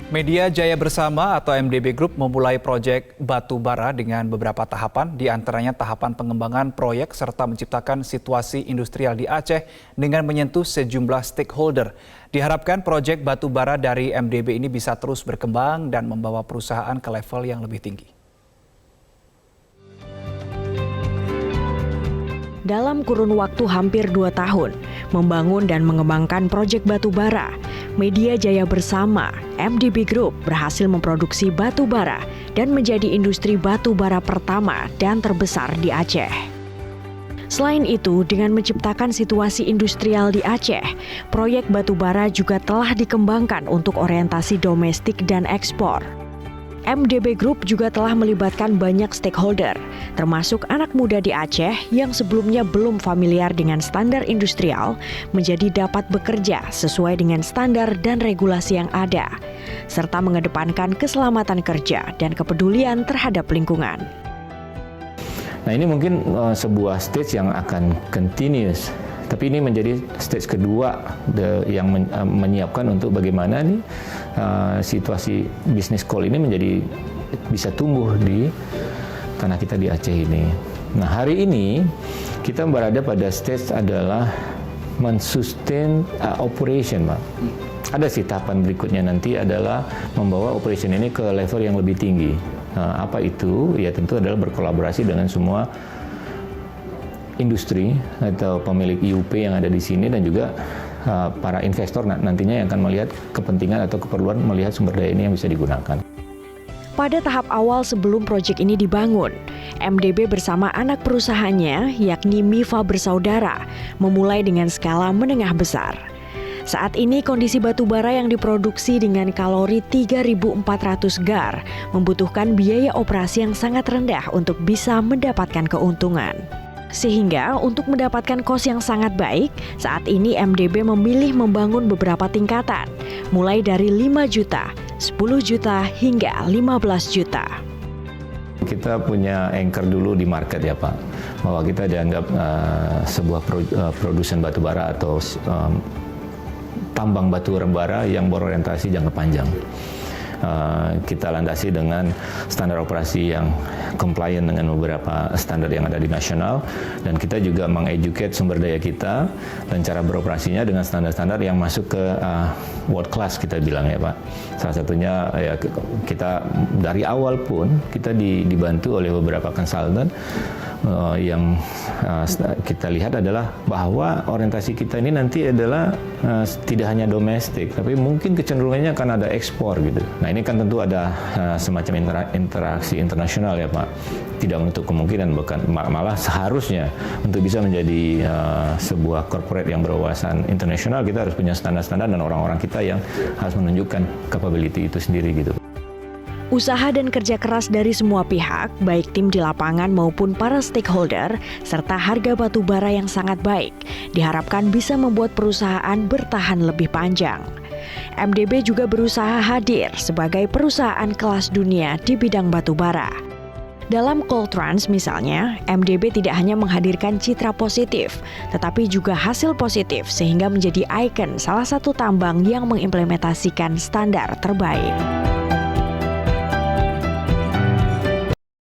Media Jaya Bersama atau MDB Group memulai proyek batu bara dengan beberapa tahapan, di antaranya tahapan pengembangan proyek serta menciptakan situasi industrial di Aceh dengan menyentuh sejumlah stakeholder. Diharapkan proyek batu bara dari MDB ini bisa terus berkembang dan membawa perusahaan ke level yang lebih tinggi. Dalam kurun waktu hampir 2 tahun, membangun dan mengembangkan proyek batu bara, Media Jaya Bersama, MDB Group berhasil memproduksi batu bara dan menjadi industri batu bara pertama dan terbesar di Aceh. Selain itu, dengan menciptakan situasi industrial di Aceh, proyek batu bara juga telah dikembangkan untuk orientasi domestik dan ekspor. MDB Group juga telah melibatkan banyak stakeholder, termasuk anak muda di Aceh yang sebelumnya belum familiar dengan standar industrial, menjadi dapat bekerja sesuai dengan standar dan regulasi yang ada, serta mengedepankan keselamatan kerja dan kepedulian terhadap lingkungan. Nah, ini mungkin sebuah stage yang akan continuous. Tapi ini menjadi stage kedua yang menyiapkan untuk bagaimana nih situasi bisnis coal ini menjadi bisa tumbuh di tanah kita di Aceh ini. Nah, hari ini kita berada pada stage adalah men-sustain operation, Pak. Ada sih tahapan berikutnya nanti adalah membawa operation ini ke level yang lebih tinggi. Nah, apa itu? Ya tentu adalah berkolaborasi dengan semua industri atau pemilik IUP yang ada di sini dan juga para investor nantinya yang akan melihat kepentingan atau keperluan melihat sumber daya ini yang bisa digunakan. Pada tahap awal sebelum proyek ini dibangun, MDB bersama anak perusahaannya yakni Mifa Bersaudara memulai dengan skala menengah besar. Saat ini kondisi batu bara yang diproduksi dengan kalori 3.400 gar membutuhkan biaya operasi yang sangat rendah untuk bisa mendapatkan keuntungan. Sehingga untuk mendapatkan kos yang sangat baik, saat ini MDB memilih membangun beberapa tingkatan, mulai dari 5 juta, 10 juta, hingga 15 juta. Kita punya anchor dulu di market ya Pak, bahwa kita dianggap sebuah produsen batu bara atau tambang batu bara yang berorientasi jangka panjang. Kita landasi dengan standar operasi yang compliant dengan beberapa standar yang ada di nasional, dan kita juga mengeducate sumber daya kita dan cara beroperasinya dengan standar-standar yang masuk ke world class kita bilang ya Pak. Salah satunya ya kita dari awal pun kita dibantu oleh beberapa konsultan yang kita lihat adalah bahwa orientasi kita ini nanti adalah tidak hanya domestik, tapi mungkin kecenderungannya akan ada ekspor gitu. Nah, ini kan tentu ada semacam interaksi internasional ya Pak. Tidak menutup kemungkinan, bahkan malah seharusnya untuk bisa menjadi sebuah corporate yang berwawasan internasional, kita harus punya standar-standar dan orang-orang kita yang harus menunjukkan capability itu sendiri gitu. Usaha dan kerja keras dari semua pihak, baik tim di lapangan maupun para stakeholder, serta harga batu bara yang sangat baik, diharapkan bisa membuat perusahaan bertahan lebih panjang. MDB juga berusaha hadir sebagai perusahaan kelas dunia di bidang batu bara. Dalam Coaltrans misalnya, MDB tidak hanya menghadirkan citra positif, tetapi juga hasil positif sehingga menjadi ikon salah satu tambang yang mengimplementasikan standar terbaik.